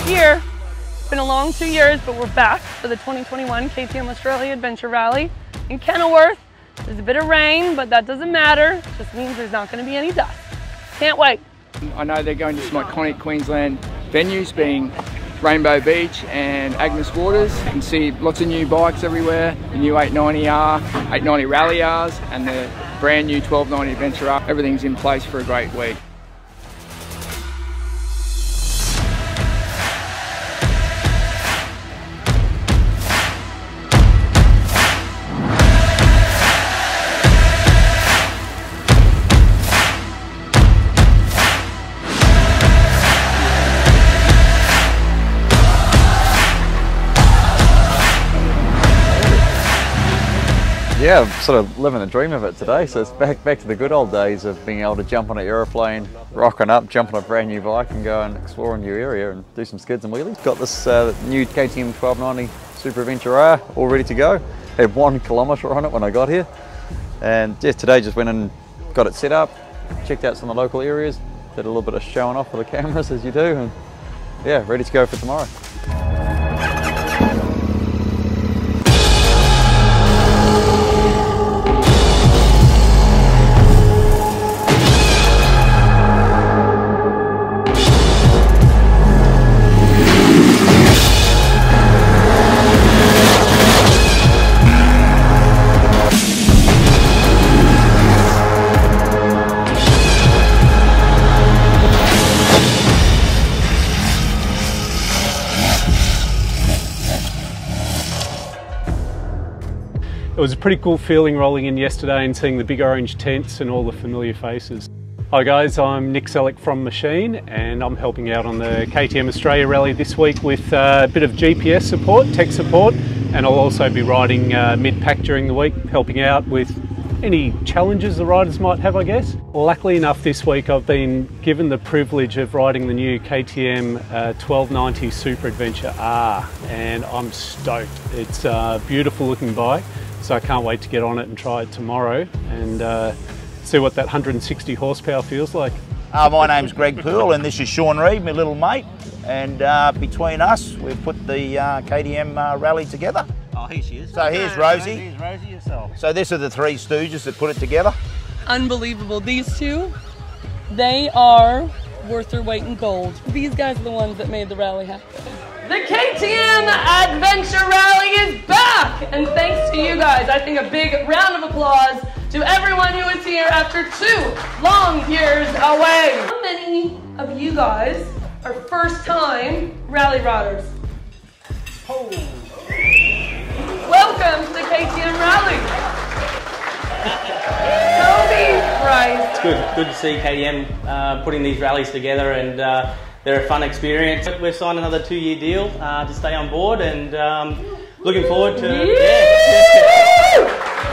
Here. It's been a long 2 years, but we're back for the 2021 KTM Australia Adventure Rallye in Kenilworth. There's a bit of rain, but that doesn't matter. It just means there's not going to be any dust. Can't wait. I know they're going to some iconic Queensland venues, being Rainbow Beach and Agnes Waters. You can see lots of new bikes everywhere, the new 890R, 890 Rally Rs, and the brand new 1290 Adventure R. Everything's in place for a great week. Yeah, I'm sort of living the dream of it today, so it's back to the good old days of being able to jump on an aeroplane, rocking up, jump on a brand new bike and go and explore a new area and do some skids and wheelies. Got this new KTM 1290 Super Adventure R all ready to go. Had 1 kilometre on it when I got here, and yeah, today just went and got it set up, checked out some of the local areas, did a little bit of showing off with the cameras as you do, and yeah, ready to go for tomorrow. It was a pretty cool feeling rolling in yesterday and seeing the big orange tents and all the familiar faces. Hi guys, I'm Nick Selleck from Machine and I'm helping out on the KTM Australia Rallye this week with a bit of GPS support, tech support, and I'll also be riding mid-pack during the week, helping out with any challenges the riders might have, I guess. Luckily enough this week I've been given the privilege of riding the new KTM 1290 Super Adventure R and I'm stoked. It's a beautiful looking bike. So I can't wait to get on it and try it tomorrow and see what that 160 horsepower feels like. My name's Greg Poole and this is Sean Reid, my little mate. And between us, we've put the KTM Rallye together. Oh, here she is. So here's Rosie. Here's Rosie yourself. So this are the 3 stooges that put it together. Unbelievable. These two, they are worth their weight in gold. These guys are the ones that made the rally happen. The KTM Adventure Rallye is back! And thanks to you guys, I think a big round of applause to everyone who is here after 2 long years away. How many of you guys are first-time rally riders? Oh. Welcome to the KTM Rallye. Toby Price. It's good to see KTM putting these rallies together, and they're a fun experience. We've signed another 2-year deal to stay on board, and looking forward to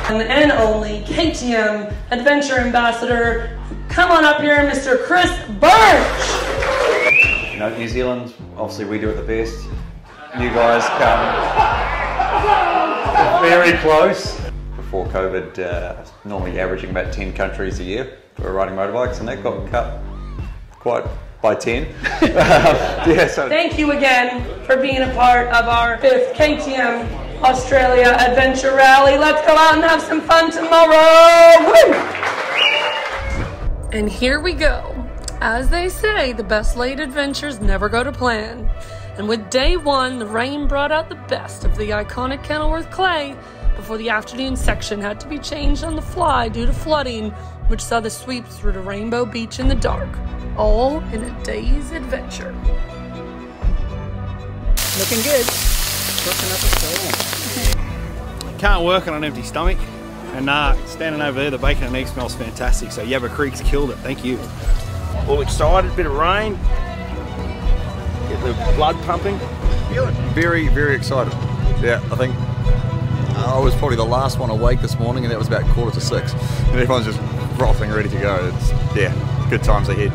And only KTM Adventure Ambassador. Come on up here, Mr. Chris Birch. You know, New Zealand, obviously we do it the best. You guys come very close. Before COVID, normally averaging about 10 countries a year for riding motorbikes, and that got cut quite by 10. Yeah, so. Thank you again for being a part of our 5th KTM Australia Adventure Rallye. Let's go out and have some fun tomorrow. Woo! And here we go. As they say, the best laid adventures never go to plan. And with day 1, the rain brought out the best of the iconic Kenilworth clay before the afternoon section had to be changed on the fly due to flooding, which saw the sweep through to Rainbow Beach in the dark, all in a day's adventure. Looking good. Can't work on an empty stomach. And standing over there, the bacon and egg smells fantastic. So Yabba Creek's killed it. Thank you. All excited, bit of rain. Get the blood pumping. Feel it. Very, very excited. Yeah, I think I was probably the last one awake this morning, and that was about 5:45. And everyone's just frothing, ready to go. It's, yeah, good times ahead.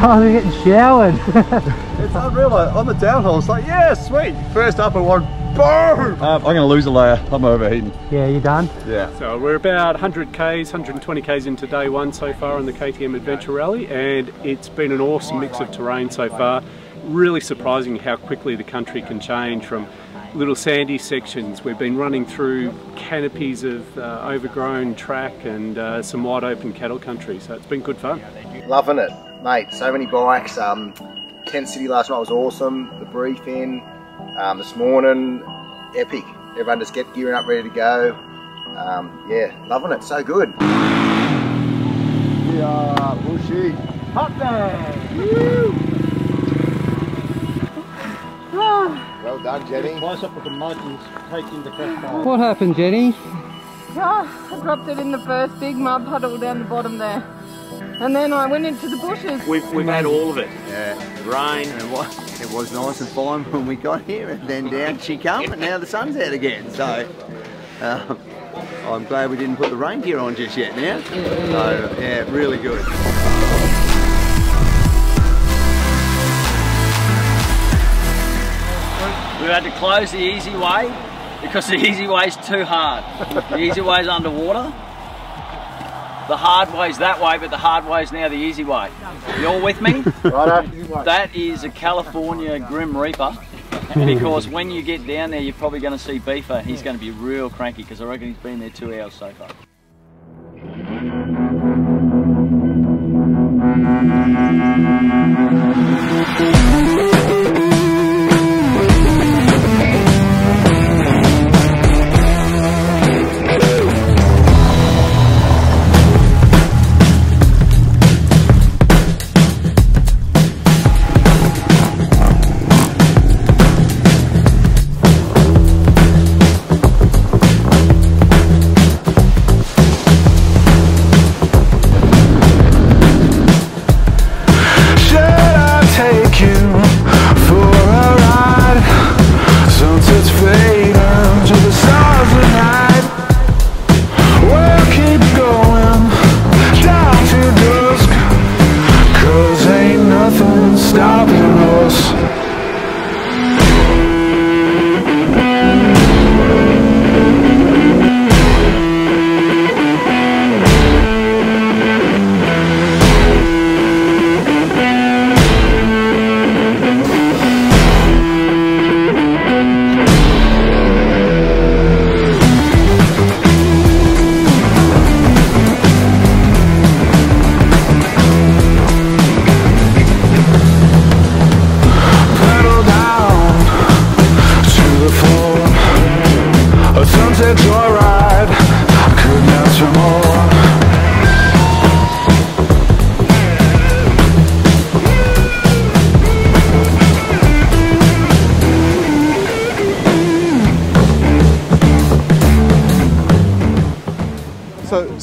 Oh, they're getting showered. It's unreal. On the downhill, it's like, yeah, sweet. First up and one, boom! I'm going to lose a layer. I'm overheating. Yeah, you done? Yeah. So we're about 100 Ks, 120 Ks into day one so far on the KTM Adventure Rallye, and it's been an awesome mix of terrain so far. Really surprising how quickly the country can change from little sandy sections. We've been running through canopies of overgrown track and some wide open cattle country, so it's been good fun. Loving it, mate. So many bikes. Kent City last night was awesome. The briefing this morning, epic. Everyone just get gearing up, ready to go. Yeah, loving it. So good. Yeah, bushy. Hot day! Woo! Well done, Jenny. Close up with the mud and taking the crash bar. What happened, Jenny? Oh, I dropped it in the first big mud puddle down the bottom there. And then I went into the bushes. We've had all of it. Yeah. Rain. And it was nice and fine when we got here, and then down she come, and now the sun's out again. So I'm glad we didn't put the rain gear on just yet now. So yeah, really good. We've had to close the easy way because the easy way's too hard. The easy way's underwater. The hard way's that way, but the hard way's now the easy way. You all with me? Righto. That is a California Grim Reaper, because when you get down there, you're probably going to see Beefer. He's going to be real cranky because I reckon he's been there 2 hours so far.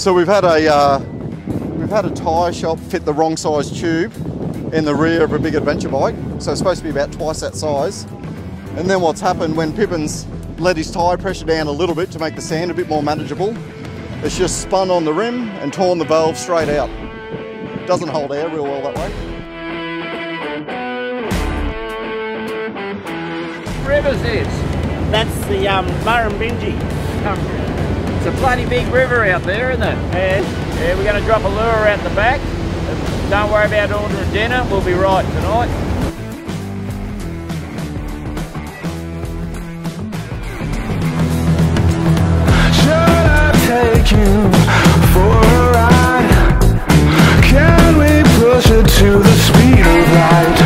So we've had a tyre shop fit the wrong size tube in the rear of a big adventure bike. So it's supposed to be about twice that size. And then what's happened when Pippin's let his tyre pressure down a little bit to make the sand a bit more manageable, it's just spun on the rim and torn the valve straight out. Doesn't hold air real well that way. River's this? That's the Murrumbidgee. It's a bloody big river out there, isn't it? Yeah, we're going to drop a lure out the back. Don't worry about ordering dinner, we'll be right tonight. Should I take you for a ride? Can we push it to the speed of light?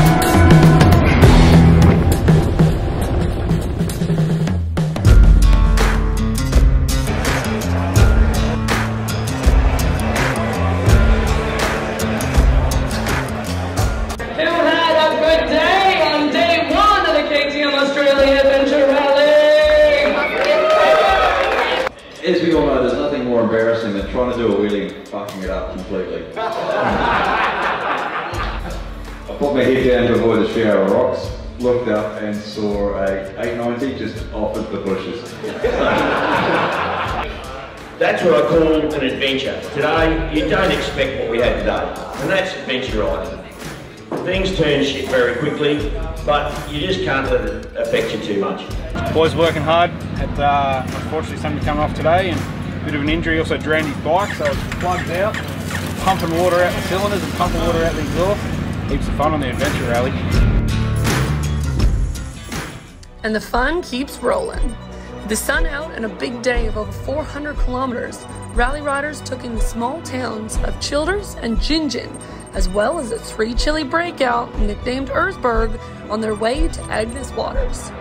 Who had a good day on day one of the KTM Australia Adventure Rallye? As we all know, there's nothing more embarrassing than trying to do a wheelie and fucking it up completely. I put my head down to avoid the shower of rocks, looked up and saw a 890 just off at the bushes. That's what I call an adventure. Today, you don't expect what we had today, and that's adventure riding. Things turn shit very quickly, but you just can't let it affect you too much. Boys working hard. Had unfortunately somebody coming off today and a bit of an injury. Also drained his bike, so it's plugged out. Pumping water out the cylinders and pumping water out the exhaust. Heaps of fun on the adventure rally. And the fun keeps rolling. With the sun out and a big day of over 400 kilometers, rally riders took in the small towns of Childers and Gingin, as well as a 3 chili breakout nicknamed Erzberg, on their way to Agnes Waters.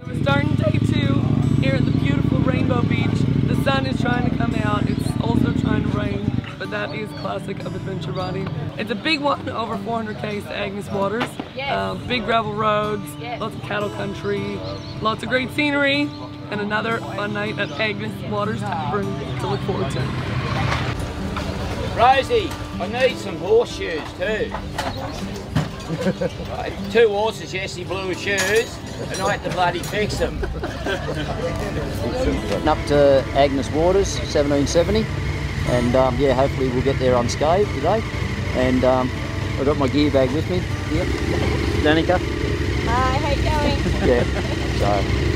We're starting day 2 here at the beautiful Rainbow Beach. The sun is trying to come out, it's also trying to rain, but that is classic of adventure riding. It's a big one, over 400 k's to Agnes Waters. Big gravel roads, lots of cattle country, lots of great scenery, and another fun night at Agnes Waters Tavern to look forward to. Rosie, I need some horseshoes too. Right, 2 horses, yes, he blew his shoes, and I had to bloody fix them. Up to Agnes Waters, 1770, and yeah, hopefully we'll get there unscathed today. And I've got my gear bag with me here. Danica. Hi, how you going? Yeah, so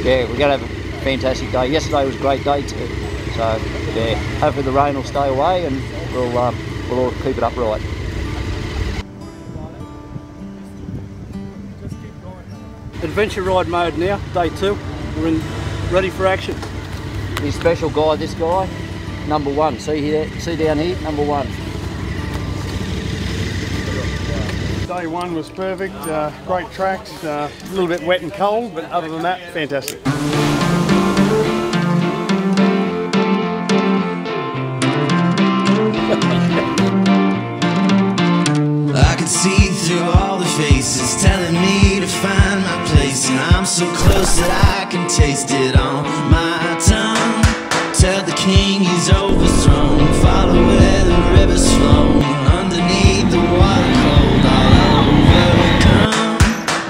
yeah, we're going to have a fantastic day. Yesterday was a great day too. So yeah, hopefully the rain will stay away and we'll all keep it upright. Adventure ride mode now, day 2. We're ready for action. His special guy, this guy, number 1. See down here, number 1. Day 1 was perfect, great tracks, a little bit wet and cold, but other than that, fantastic. I can see through all the faces telling me to find my place, and I'm so close that I can taste it on my tongue. Tell the king he's overthrown, follow where the river's flowing, underneath the water cold, all overcome.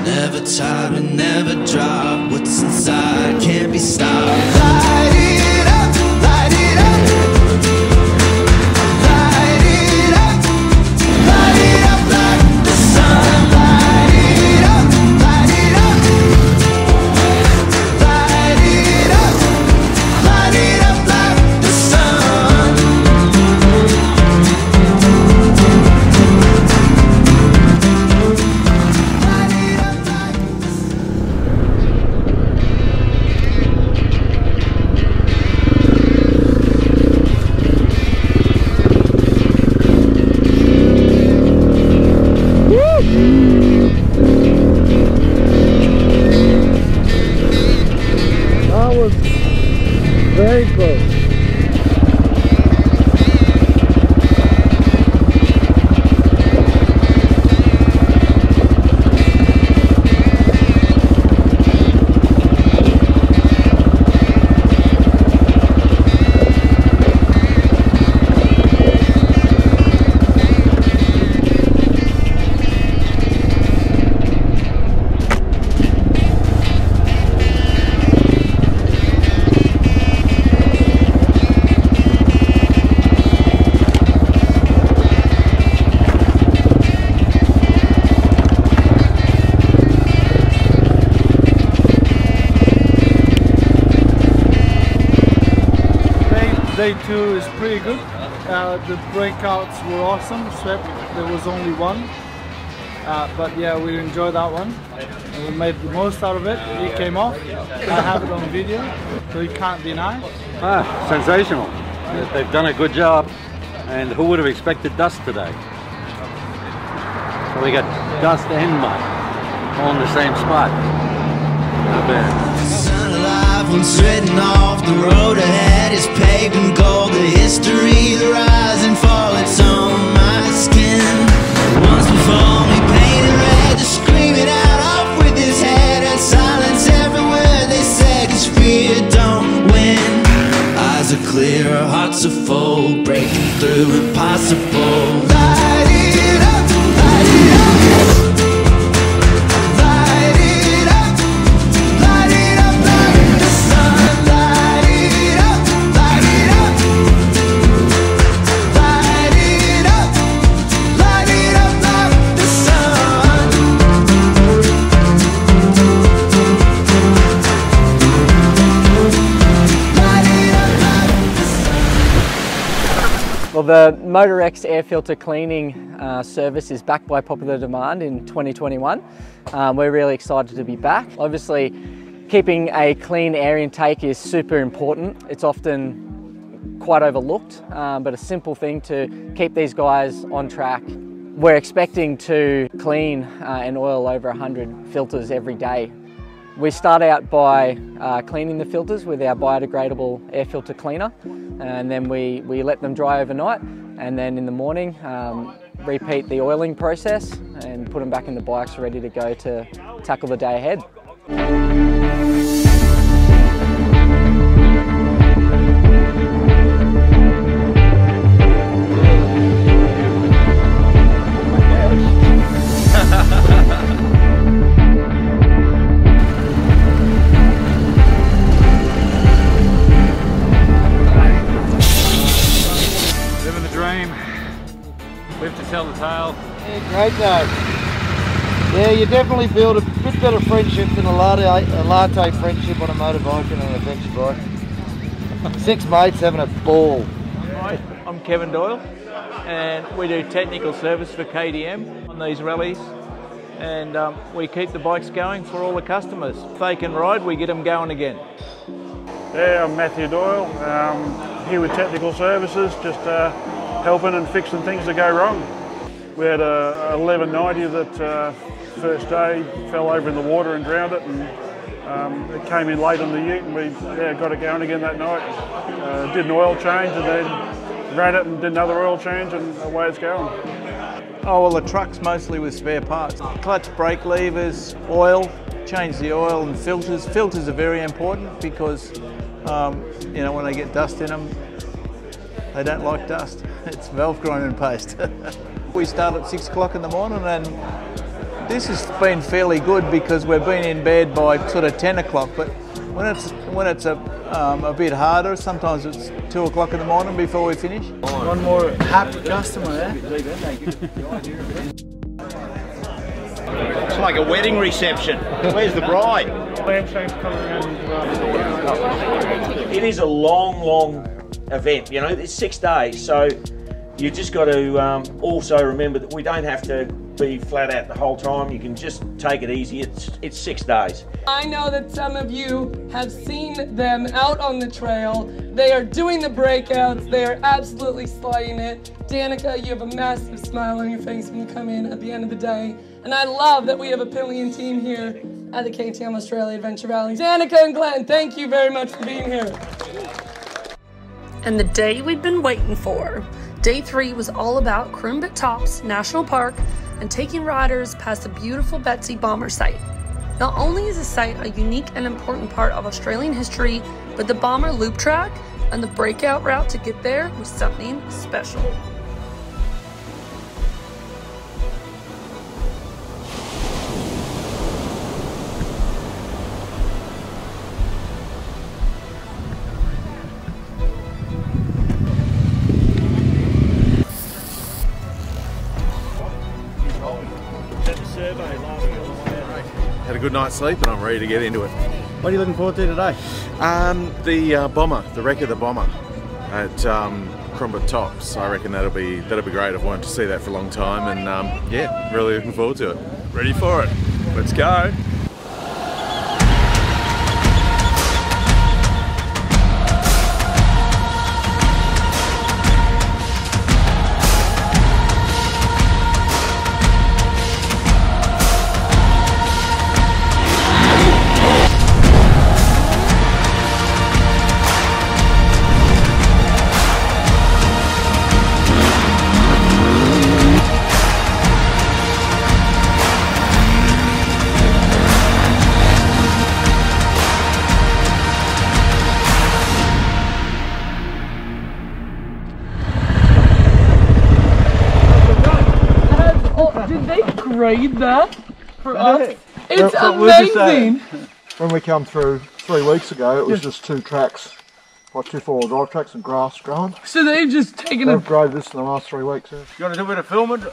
Never tired, we never drop, what's inside can't be stopped. Light it up, light it up. day 2 is pretty good. The breakouts were awesome, except there was only one. But yeah, we enjoyed that one. And we made the most out of it. It came off. I have it on video, so you can't deny. Sensational. They've done a good job. And who would have expected dust today? So we got dust and mud all in the same spot. Not bad. Sun alive when treading off the road ahead is paved in gold. The history, the rise and fall, it's on my skin. Once before me painted red, to scream it out off with his head, and silence everywhere they said, 'cause fear don't win. Eyes are clear, our hearts are full, breaking through impossible. Light it up, light it up. Light it up, light it up like the sun. Light it up, light it up. Light it up, light it up like the sun. Light it up like the sun. Well, the MotorX air filter cleaning service is back by popular demand in 2021. We're really excited to be back. Obviously, keeping a clean air intake is super important. It's often quite overlooked, but a simple thing to keep these guys on track. We're expecting to clean and oil over 100 filters every day. We start out by cleaning the filters with our biodegradable air filter cleaner, and then we let them dry overnight, and then in the morning repeat the oiling process and put them back in the bikes ready to go to tackle the day ahead. Living the dream. Live to tell the tale. Yeah, great day. Yeah, you definitely build a bit better friendship than a latte friendship on a motorbike and an adventure bike. 6 mates having a ball. Hi, I'm Kevin Doyle, and we do technical service for KTM on these rallies, and we keep the bikes going for all the customers. If they can ride, we get them going again. Yeah, I'm Matthew Doyle, here with technical services, just helping and fixing things that go wrong. We had a 1190 that first day fell over in the water and drowned it, and it came in late on the ute, and we got it going again that night. Did an oil change and then ran it and did another oil change, and away it's going. Oh, well, the truck's mostly with spare parts. Clutch, brake levers, oil, change the oil and filters. Filters are very important because, you know, when they get dust in them, they don't like dust. It's valve grinding paste. We start at 6 o'clock in the morning, and this has been fairly good because we've been in bed by sort of 10 o'clock, but when it's a bit harder, sometimes it's 2 o'clock in the morning before we finish. One more happy customer, eh? It's like a wedding reception. Where's the bride? It is a long event, you know, it's 6 days, so you just got to also remember that we don't have to be flat out the whole time. You can just take it easy. It's 6 days. I know that some of you have seen them out on the trail. They are doing the breakouts. They are absolutely slaying it. Danica, you have a massive smile on your face when you come in at the end of the day. And I love that we have a pillion team here at the KTM Australia Adventure Rallye. Danica and Glenn, thank you very much for being here. And the day we'd been waiting for. Day 3 was all about Crumbit Tops National Park and taking riders past the beautiful Betsy Bomber site. Not only is the site a unique and important part of Australian history, but the Bomber loop track and the breakout route to get there was something special. Had a good night's sleep and I'm ready to get into it. What are you looking forward to today? The bomber, the wreck of the bomber. at Crumbit Tops. I reckon that'll be great. I've wanted to see that for a long time, and yeah, really looking forward to it. Ready for it? Let's go. Did they grade that for us? It's amazing. When we come through 3 weeks ago, it was just 2 tracks, like 2 4-wheel drive tracks and grass growing. So they've just taken They've graded this in the last 3 weeks. Yeah. You want to do a bit of filming?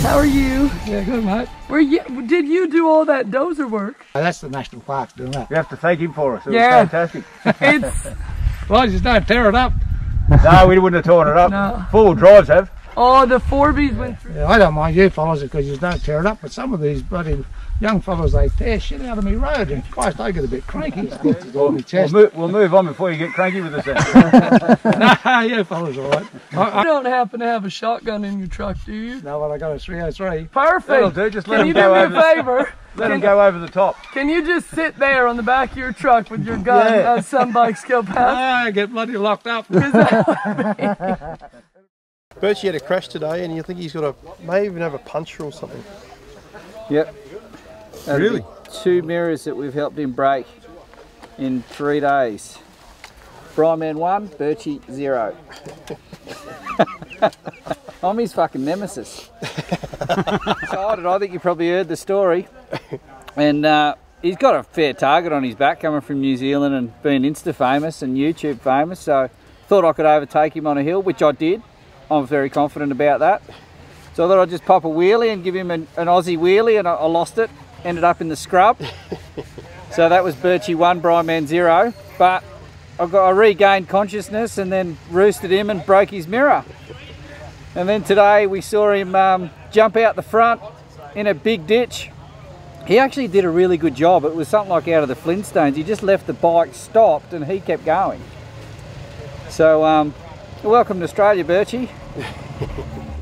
How are you? Yeah, good, mate. Did you do all that dozer work? That's the National Park doing that. You have to thank him for us. It was fantastic. It's... Well, just don't tear it up. No, we wouldn't have torn it up. No. 4-wheel drives have. Oh, the 4Bs went through. Yeah, I don't mind you fellas because you don't tear it up, but some of these bloody young fellas, they tear shit out of me road, and Christ, I get a bit cranky. We'll move on before you get cranky with us then. Nah, you fellas all right. You don't happen to have a shotgun in your truck, do you? No, well, I got a 303. Perfect. That'll do. Just let Can them you go do me over a favor? Let them go over the top. Can you just sit there on the back of your truck with your gun as some bikes go past? I get bloody locked up. Birchie had a crash today, and you think he's got may even have a puncture or something. Yep. Really? 2 mirrors that we've helped him break in 3 days. Brian 1, Birchie 0. I'm his fucking nemesis. I think you probably heard the story. And he's got a fair target on his back coming from New Zealand and being Insta famous and YouTube famous. So thought I could overtake him on a hill, which I did. I'm very confident about that. So I thought I'd just pop a wheelie and give him an Aussie wheelie, and I lost it. Ended up in the scrub. So that was Birchie 1, Brian 0. But I regained consciousness and then roosted him and broke his mirror. And then today we saw him jump out the front in a big ditch. He actually did a really good job. It was something like out of the Flintstones. He just left the bike stopped and he kept going. So welcome to Australia, Birchie.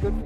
Good.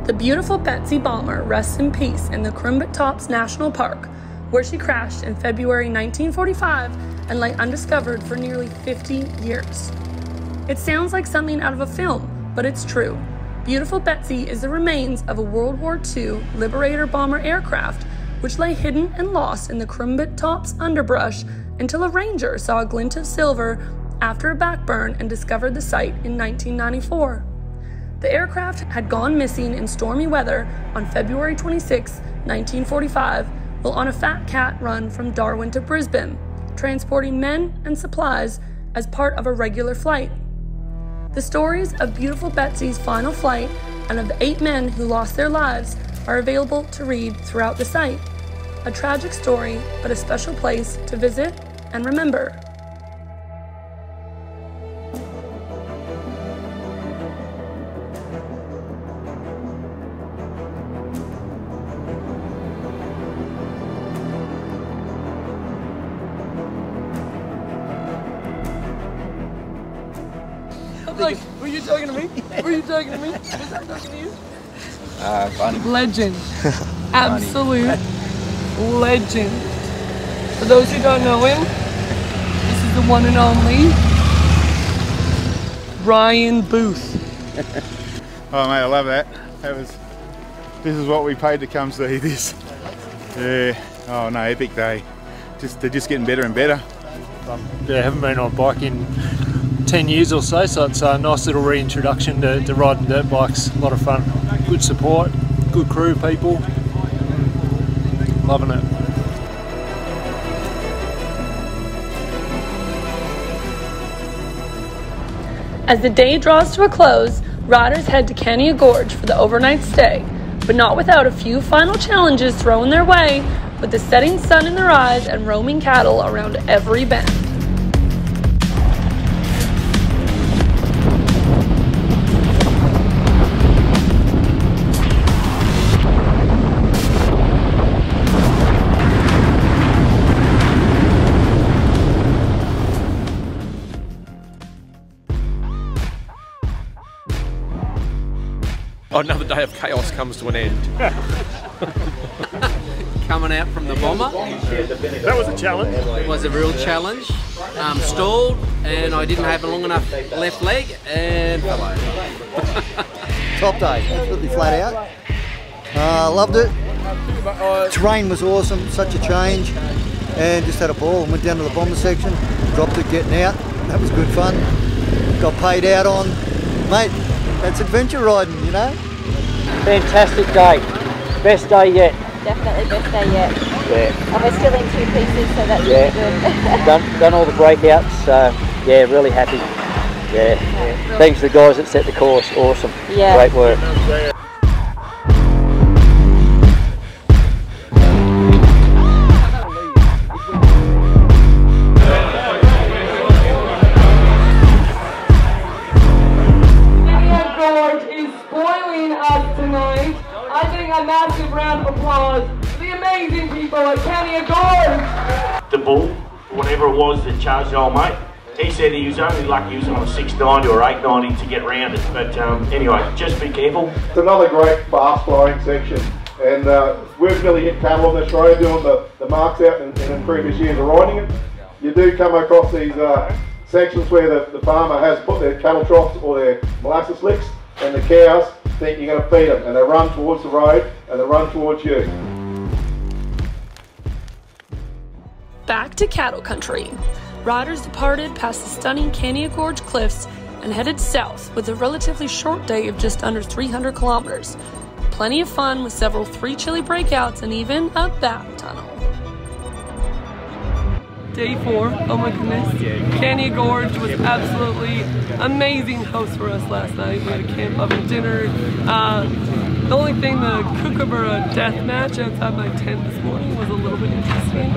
The beautiful Betsy Bomber rests in peace in the Crumbit Tops National Park, where she crashed in February 1945 and lay undiscovered for nearly 50 years. It sounds like something out of a film, but it's true. Beautiful Betsy is the remains of a World War II Liberator bomber aircraft, which lay hidden and lost in the Crumbit Tops underbrush until a ranger saw a glint of silver after a backburn and discovered the site in 1994. The aircraft had gone missing in stormy weather on February 26, 1945, while on a Fat Cat run from Darwin to Brisbane, transporting men and supplies as part of a regular flight. The stories of Beautiful Betsy's final flight and of the 8 men who lost their lives are available to read throughout the site. A tragic story, but a special place to visit and remember. Like, were you talking to me? Were you talking to me? Was I talking to you? Funny. Legend. Absolute legend. For those who don't know him, this is the one and only Ryan Booth. Oh mate, I love that. This is what we paid to come see this. Yeah. Oh no, epic day. They're just getting better and better. Yeah, I haven't been on a bike in 10 years or so, so it's a nice little reintroduction to riding dirt bikes. A lot of fun. Good support, good crew, people. Loving it. As the day draws to a close, riders head to Canea Gorge for the overnight stay, but not without a few final challenges thrown their way, with the setting sun in their eyes and roaming cattle around every bend. Another day of chaos comes to an end. Coming out from the bomber. That was a challenge. It was a real challenge. Stalled, and I didn't have a long enough left leg, and fell over. Top day, absolutely flat out. Loved it. Terrain was awesome, such a change, and just had a ball and went down to the bomber section, dropped it getting out. That was good fun. Got paid out on, mate. That's adventure riding, you know. Fantastic day. Best day yet. Definitely best day yet. Yeah. And we're still in 2 pieces, so that's Yeah. good. done all the breakouts, so yeah, really happy. Yeah. Thanks to the guys that set the course. Awesome. Yeah. Great work. I think a massive round of applause for the amazing people at Canea Gorge. The bull, whatever it was that charged old mate, he said he was only lucky he was on a 690 or 890 to get round it. But anyway, just be careful. It's another great fast flowing section, and we've nearly hit cattle on this road doing the marks out in previous years of riding it. You do come across these sections where the farmer has put their cattle troughs or their molasses slicks, and the cows think you're going to feed them, and they run towards the road and they run towards you. Back to cattle country. Riders departed past the stunning Canea Gorge cliffs and headed south with a relatively short day of just under 300 kilometers. Plenty of fun with several 3 chilly breakouts and even a bath tunnel. Day 4, oh my goodness. Canea Gorge was absolutely amazing host for us last night. We had a camp oven dinner. The only thing, the Kookaburra death match outside my tent this morning was a little bit interesting.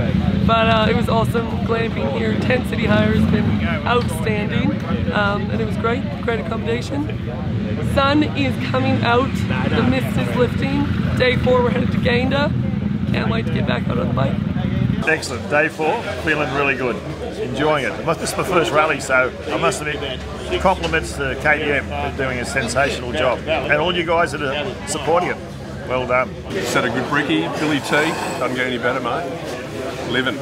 But it was awesome. Glamping here, tent city hire has been outstanding. And it was great accommodation. Sun is coming out, the mist is lifting. Day 4, we're headed to Gayndah. Can't wait to get back out on the bike. Excellent. Day 4, feeling really good. Enjoying it. This is my first rally, so I must admit, compliments to KTM for doing a sensational job. And all you guys that are supporting it, well done. Set a good brickie, Billy T. Doesn't get any better, mate. living.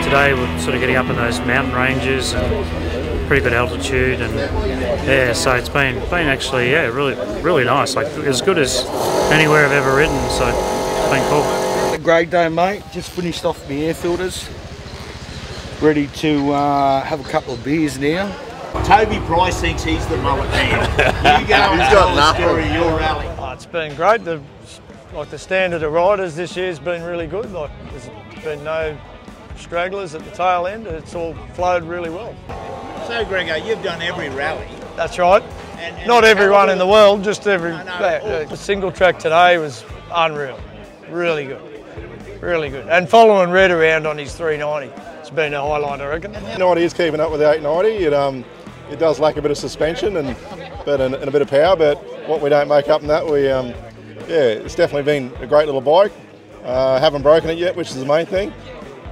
Today we're sort of getting up in those mountain ranges and pretty good altitude, and yeah, so it's been actually really nice, like as good as anywhere I've ever ridden, so it's been cool. A great day, mate. Just finished off my air filters, ready to have a couple of beers now. Toby Price thinks he's the mullet man. You go and tell the story of your rally. It's been great. The standard of riders this year's been really good. Like, there's been no stragglers at the tail end. It's all flowed really well. So, Grego, you've done every rally. That's right. And not everyone in the world, just every. The single track today was unreal. Really good. Really good. And following Red around on his 390, it's been a highlight, I reckon. 90 is keeping up with the 890. It does lack a bit of suspension and a bit of power, but what we don't make up in that, it's definitely been a great little bike. Haven't broken it yet, which is the main thing.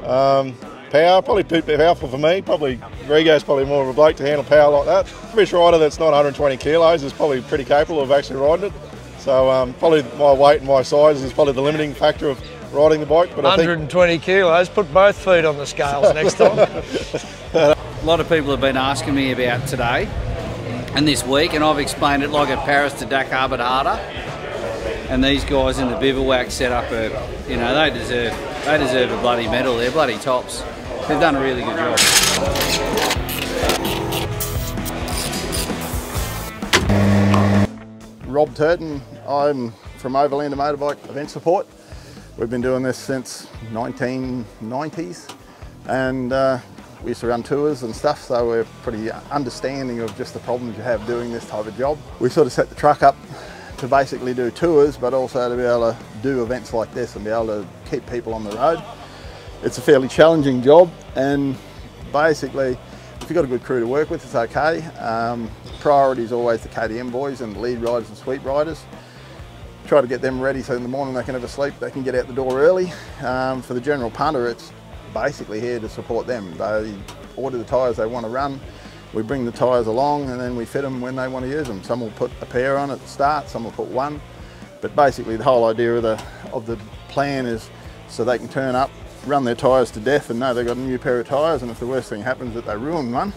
Power, probably too powerful for me. Probably Grego's probably more of a bloke to handle power like that. Average rider that's not 120 kilos is probably pretty capable of actually riding it. So probably my weight and my size is probably the limiting factor of riding the bike. But 120 kilos, put both feet on the scales next time. A lot of people have been asking me about today and this week, and I've explained it like a Paris to Dakar but harder. And these guys in the bivouac setup are, they deserve a bloody medal. They're bloody tops. They've done a really good job. Rob Turton, I'm from Overlander Motorbike Event Support. We've been doing this since 1990s, and we used to run tours and stuff, so we're pretty understanding of just the problems you have doing this type of job. We sort of set the truck up to basically do tours, but also to be able to do events like this and be able to keep people on the road. It's a fairly challenging job, and basically if you've got a good crew to work with, it's okay. Priority is always the KTM boys and the lead riders and sweep riders. Try to get them ready so in the morning they can have a sleep, they can get out the door early. For the general punter, it's basically here to support them. They order the tyres they want to run, we bring the tyres along, and then we fit them when they want to use them. Some will put a pair on at the start, some will put one. But basically the whole idea of the plan is so they can turn up, run their tyres to death and know they've got a new pair of tyres, and if the worst thing happens that they ruin one,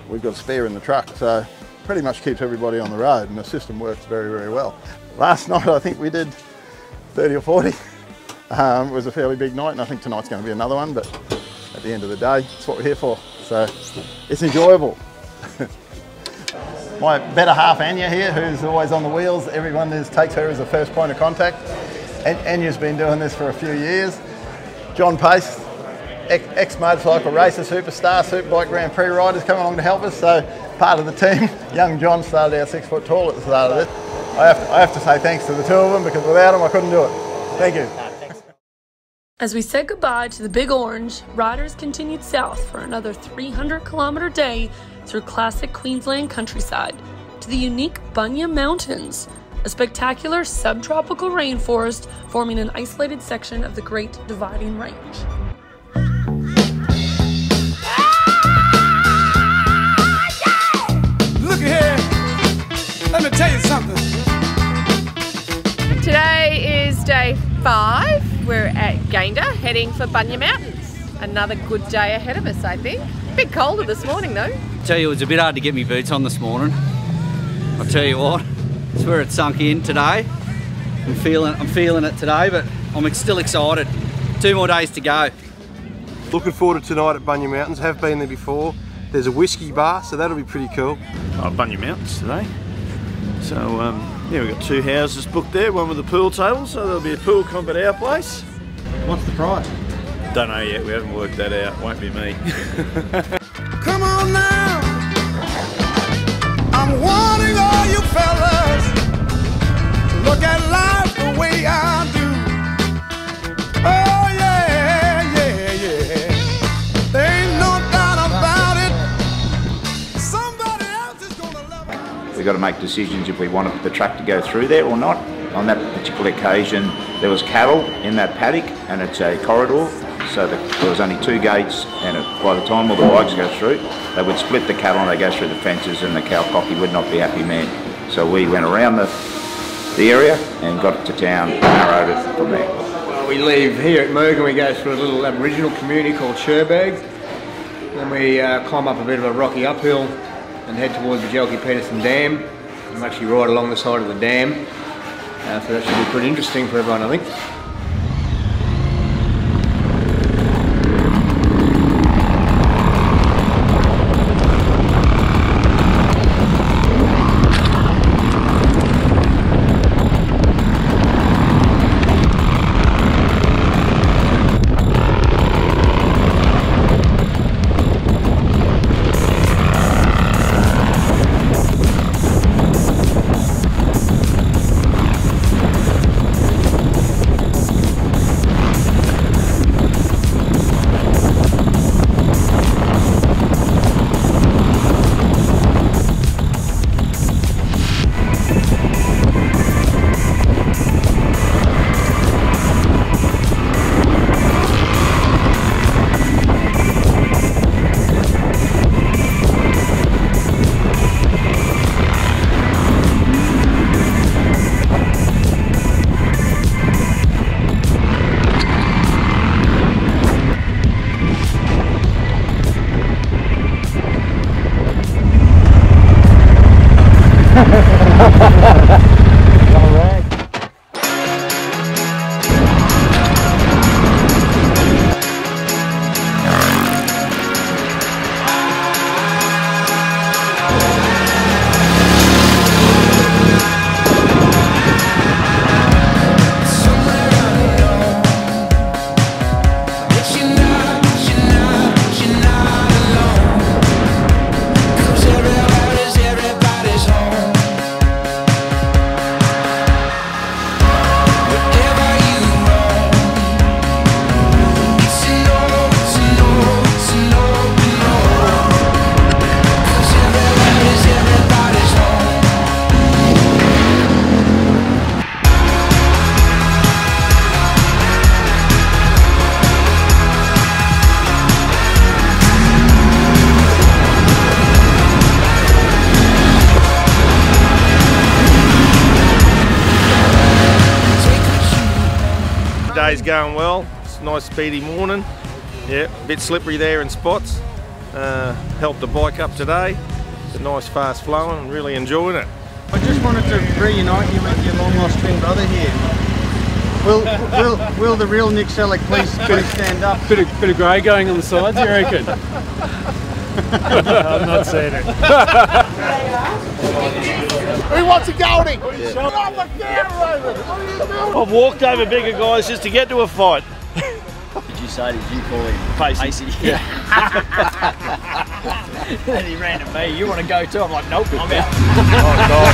we've got a spare in the truck. So pretty much keeps everybody on the road, and the system works very, very well. Last night I think we did 30 or 40. It was a fairly big night, and I think tonight's going to be another one, but at the end of the day, it's what we're here for. So it's enjoyable. My better half Anya here, who's always on the wheels, everyone takes her as a first point of contact. Anya's been doing this for a few years. John Pace, ex-motorcycle racer, superstar, Superbike Grand Prix riders come along to help us, so part of the team. Young John started our 6 foot tall at the start of this. I have to say thanks to the two of them, because without them I couldn't do it. Thank you. As we said goodbye to the Big Orange, riders continued south for another 300-kilometer day through classic Queensland countryside to the unique Bunya Mountains, a spectacular subtropical rainforest forming an isolated section of the Great Dividing Range. Look here, let me tell you something. Today is day 5. We're at Gayndah, heading for Bunya Mountains. Another good day ahead of us, I think. A bit colder this morning though. I tell you, it was a bit hard to get my boots on this morning. I'll tell you what, it's where it sunk in today. I'm feeling it today, but I'm still excited. 2 more days to go. Looking forward to tonight at Bunya Mountains. Have been there before. There's a whiskey bar, so that'll be pretty cool. Bunya Mountains today. So yeah, we've got 2 houses booked there, one with a pool table, so there'll be a pool comp at our place. What's the price? Don't know yet, we haven't worked that out, won't be me. Come on now, I'm wanting all you fellas to look at life the way I do. Oh yeah, yeah, yeah. There ain't no doubt about it. Somebody else is gonna love it. We've got to make decisions if we want the track to go through there or not. On that particular occasion, there was cattle in that paddock, and it's a corridor. So there was only 2 gates, and by the time all the bikes go through, they would split the cattle and they go through the fences, and the cow cocky would not be happy man. So we went around the area and got to town and narrowed it from there. Well, we leave here at Mergen, we go through a little Aboriginal community called Sherberg. Then we climb up a bit of a rocky uphill and head towards the Jelke Peterson Dam. And actually ride along the side of the dam. So that should be pretty interesting for everyone, I think. Day's going well. It's a nice speedy morning. Yeah, a bit slippery there in spots. Helped the bike up today. It's a nice fast flowing and really enjoying it. I just wanted to reunite you with your long lost twin brother here. Will the real Nick Selleck please stand up? Bit of grey going on the sides, you reckon? I'm not saying it. Who wants a goldie? Shut up the camera, Raven. What are you doing? I've walked over bigger guys just to get to a fight. Did you call him Pacey? Yeah. Then he ran at me. You want to go too? I'm like, nope, I'm out. Oh, God.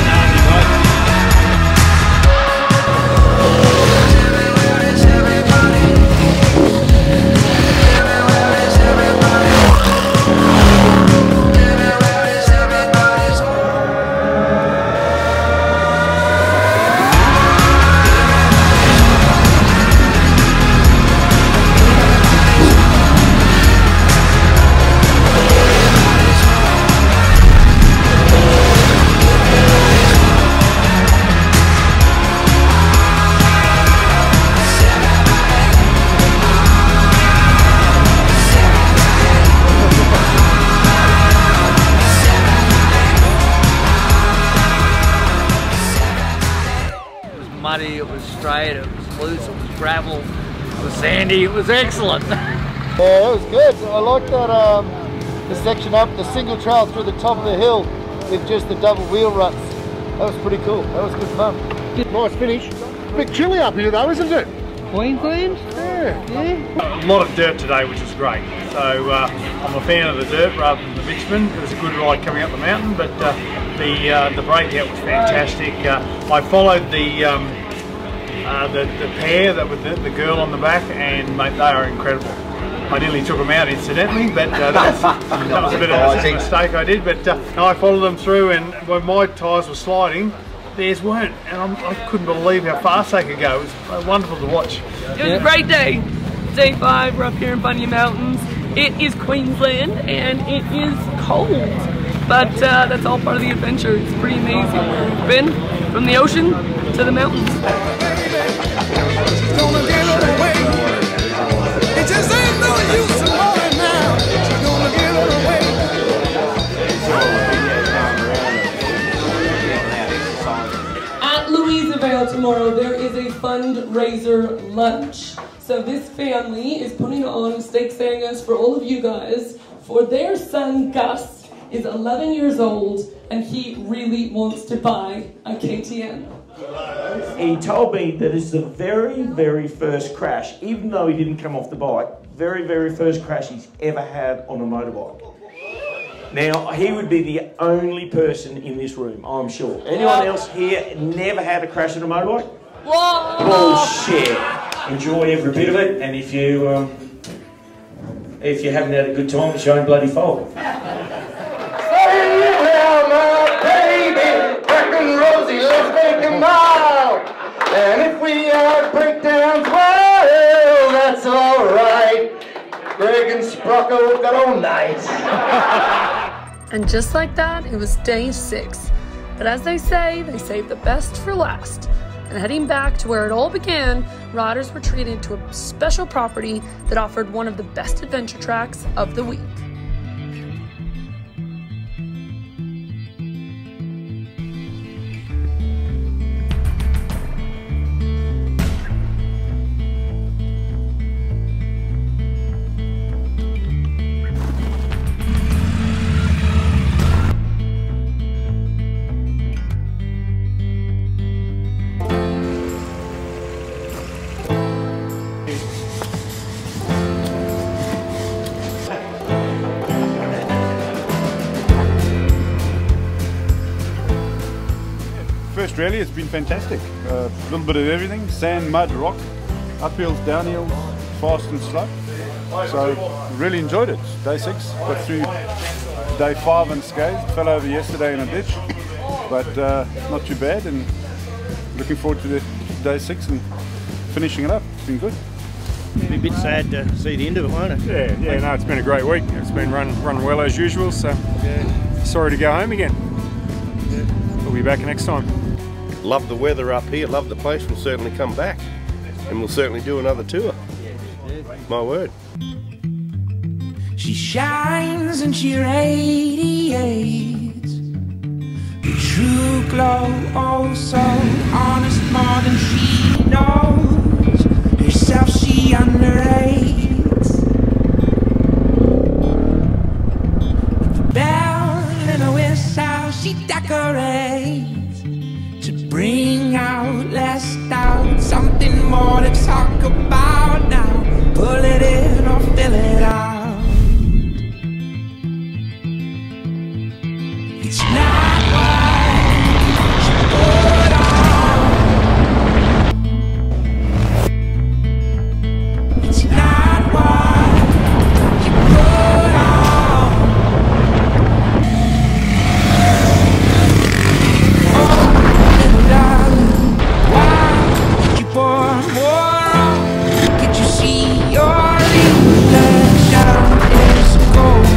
Muddy, it was straight, it was loose, it was gravel, it was sandy, it was excellent. Yeah, it was good. I like that the section up, the single trail through the top of the hill with just the double wheel ruts. That was pretty cool. That was good fun. Nice finish. A bit chilly up here though, isn't it? Queensland? Yeah. A lot of dirt today, which is great. So I'm a fan of the dirt rather than the bitumen. It was a good ride coming up the mountain, but the breakout was fantastic. I followed the pair that with the girl on the back, and mate, they are incredible. I nearly took them out incidentally, but that was a bit of a mistake I did. But I followed them through, and when my tyres were sliding, theirs weren't, and I couldn't believe how fast they could go. It was wonderful to watch. It was a great day. Day 5, we're up here in Bunya Mountains. It is Queensland and it is cold, but that's all part of the adventure. It's pretty amazing. We've been from the ocean to the mountains. At Louisville tomorrow, there is a fundraiser lunch. So this family is putting on steak sandwiches for all of you guys for their son Gus is 11 years old and he really wants to buy a KTM. He told me that it's the very, very first crash, even though he didn't come off the bike, very, very first crash he's ever had on a motorbike. Now, he would be the only person in this room, I'm sure. Anyone else here never had a crash on a motorbike? Whoa! Bullshit. Enjoy every bit of it, and if you haven't had a good time, it's your own bloody fault. And if we have breakdowns, well, that's alright. Greg and SPROCKET got all night. And just like that, it was day 6. But as they say save the best for last. And heading back to where it all began, riders were treated to a special property that offered one of the best adventure tracks of the week. First rally, it's been fantastic. A little bit of everything, sand, mud, rock, uphills, downhills, fast and slow. So really enjoyed it. Day 6, got through day 5 unscathed, fell over yesterday in a ditch, but not too bad, and looking forward to the day 6 and finishing it up. It's been good. It'll be a bit sad to see the end of it, won't it? Yeah, no, it's been a great week. It's been run well as usual, so sorry to go home again. We'll be back next time. Love the weather up here, love the place. We'll certainly come back, and we'll certainly do another tour. My word. She shines and she radiates the true glow, oh so honest, more than she knows. herself she underrates. With a bell and a whistle she decorates to bring out, less doubt, something more to talk about now. Pull it in or fill it out. It's not what you put on. It's not what you put on. Oh, little darling, why did you pour more on? Can't you see your reflection is gold?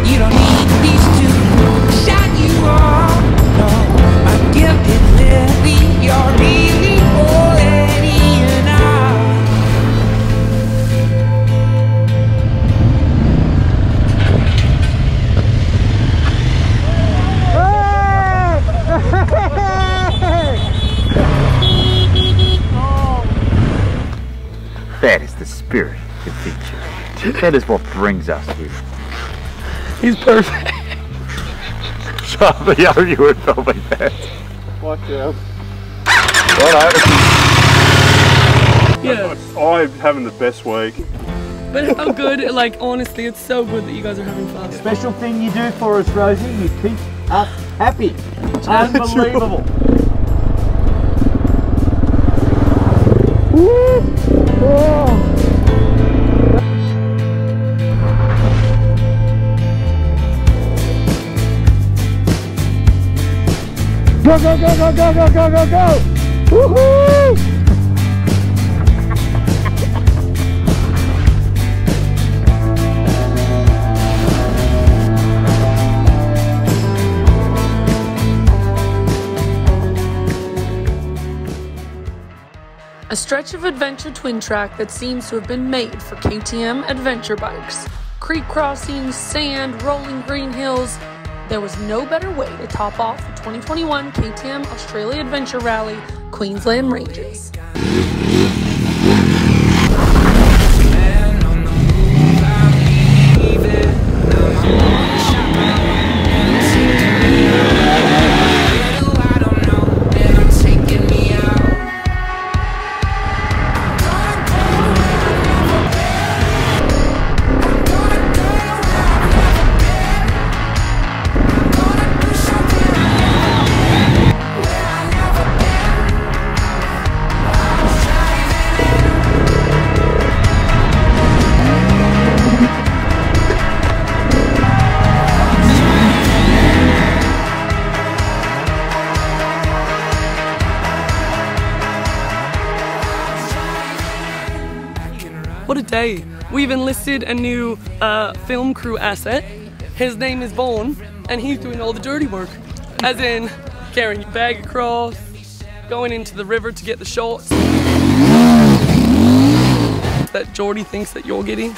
You don't need these two to shine you on. No, I give it Lily. You're really already enough. That is the spirit of adventure. That is what brings us here. He's perfect. Sorry, you would probably bad. Watch out. Yeah. I'm having the best week. But how good, like honestly, it's so good that you guys are having fun. Special thing you do for us, Rosie, you keep us happy. Unbelievable. Go, go, go, go, go, go, go, go, go! Woohoo! A stretch of adventure twin track that seems to have been made for KTM adventure bikes. Creek crossings, sand, rolling green hills. There was no better way to top off the 2021 KTM Australia Adventure Rallye Queensland Ranges. What a day. We've enlisted a new film crew asset. His name is Vaughn, and he's doing all the dirty work. As in, carrying your bag across, going into the river to get the shots that Jordy thinks that you're getting.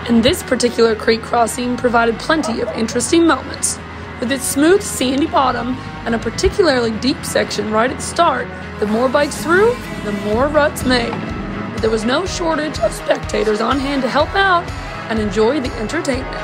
And this particular creek crossing provided plenty of interesting moments. With its smooth sandy bottom and a particularly deep section right at the start, the more bikes through, the more ruts made. But there was no shortage of spectators on hand to help out and enjoy the entertainment.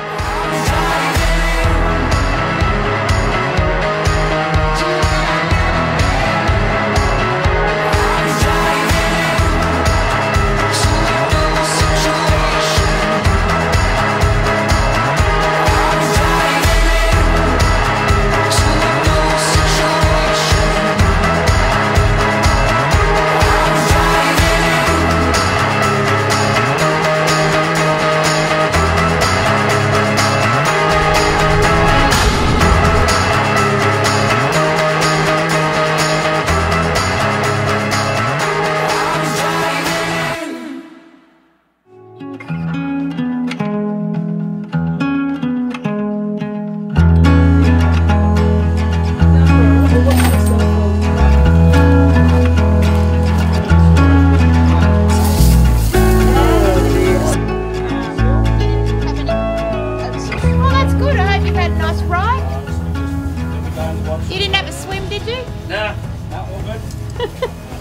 you? Nah, all good.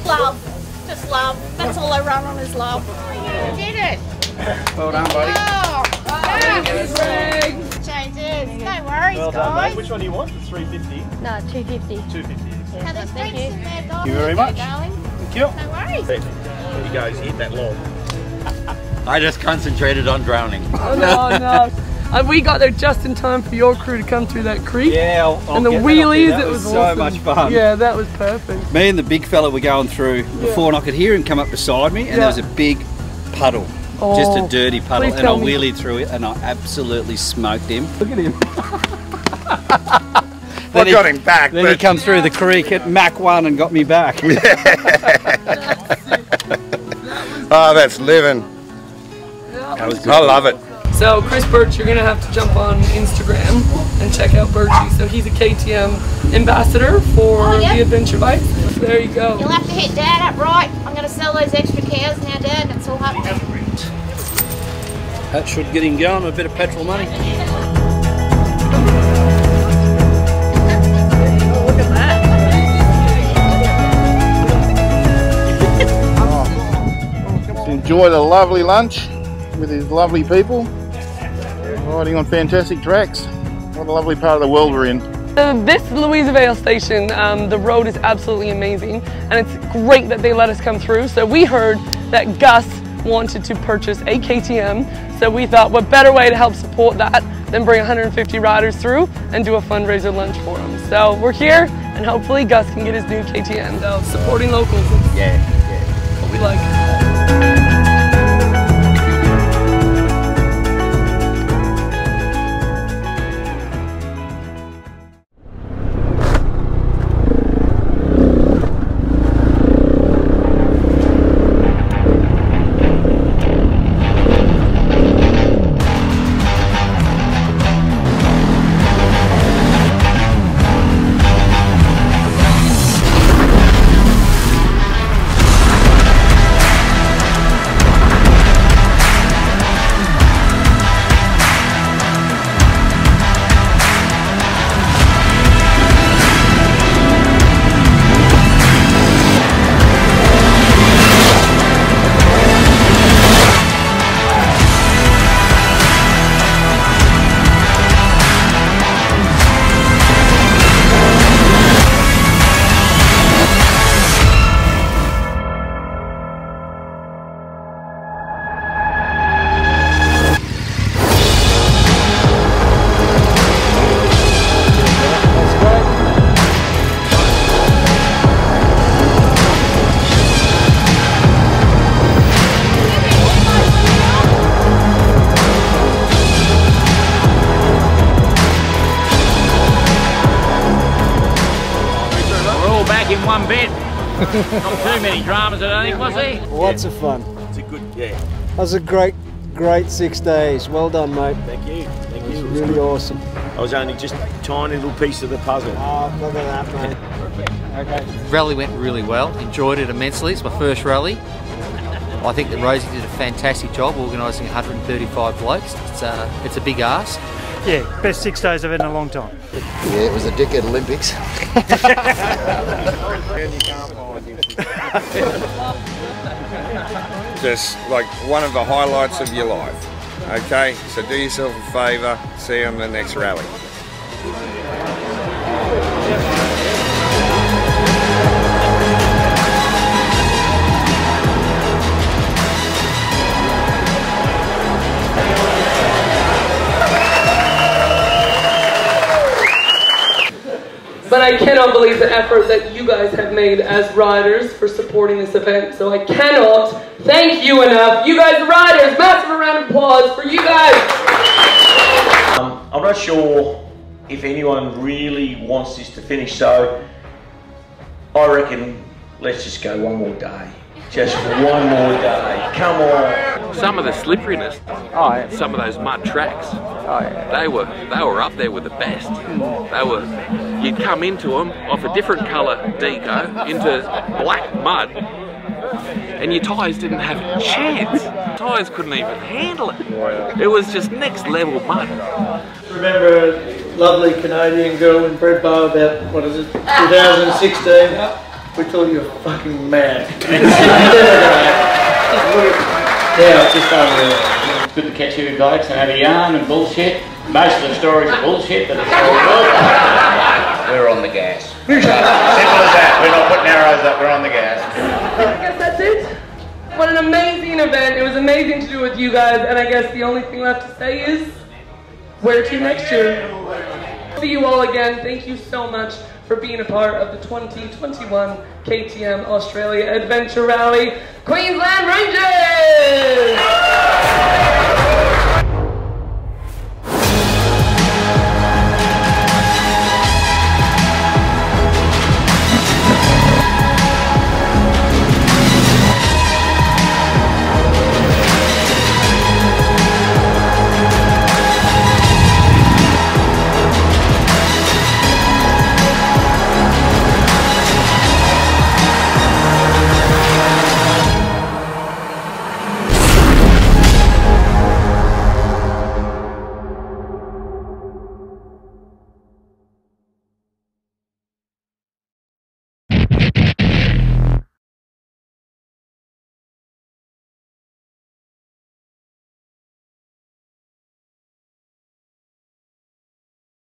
Love. Just love. That's all I run on is love. You did it. Well done, buddy. Oh, Thanks, Greg. changes. No worries, Well done, guys. mate. Which one do you want? The 350? No, 250. 250. Now, there's drinks in there, guys. Thank you very much. Darling. Thank you. No worries. There he goes, hit that log. I just concentrated on drowning. Oh, no. And we got there just in time for your crew to come through that creek. Yeah, and the wheelies, it was so awesome. much fun. Yeah, that was perfect. Me and the big fella were going through before, and I could hear him come up beside me, and there was a big puddle. Just a dirty puddle, and I wheelied through it, and I absolutely smoked him. Look at him. I got him back. Then he come through the creek at Mach 1 and got me back. Oh, that's living. That was good. I love it. So Chris Birch, you're gonna have to jump on Instagram and check out Birchie. So he's a KTM ambassador for the adventure bike. There you go. You'll have to hit Dad up right. I'm going to sell those extra cows now, Dad. That's all happening. That should get him going with a bit of petrol money. Look at that. Enjoyed a lovely lunch with these lovely people, riding on fantastic tracks. What a lovely part of the world we're in. This Louisville station, the road is absolutely amazing, and it's great that they let us come through. So we heard that Gus wanted to purchase a KTM, so we thought what better way to help support that than bring 150 riders through and do a fundraiser lunch for them. So we're here, and hopefully Gus can get his new KTM. So supporting locals is what we like. In one bit. Not too many dramas, I don't think, was there? Lots of fun. It's a good, That was a great 6 days. Well done, mate. Thank you. Thank you. It was really awesome. I was only just a tiny little piece of the puzzle. Oh, look at that, mate. Okay. Rally went really well. Enjoyed it immensely. It's my first rally. I think that Rosie did a fantastic job organising 135 blokes. It's a big ask. Yeah, best 6 days I've had in a long time. Yeah, it was a dickhead Olympics. Just like one of the highlights of your life. Okay, so do yourself a favour, see you on the next rally. But I cannot believe the effort that you guys have made as riders for supporting this event. So I cannot thank you enough. You guys, the riders, massive round of applause for you guys. I'm not sure if anyone really wants this to finish, so I reckon let's just go one more day. Just one more day. Come on. Some of the slipperiness, some of those mud tracks, they were up there with the best. You'd come into them off a different colour deco into black mud, and your tyres didn't have a chance. Tyres couldn't even handle it. It was just next level mud. Remember lovely Canadian girl in Bread Bar about, what is it, 2016. We thought you were fucking mad. Yeah, it's just unreal. It's good to catch you blokes and have a yarn and bullshit. Most of the stories are bullshit, but it's all good. We're on the gas. Simple as that. We're not putting arrows up, we're on the gas. I guess that's it. What an amazing event. It was amazing to do with you guys, and I guess the only thing left to say is, where to next year? See you all again. Thank you so much for being a part of the 2021 KTM Australia Adventure Rallye Queensland Ranges!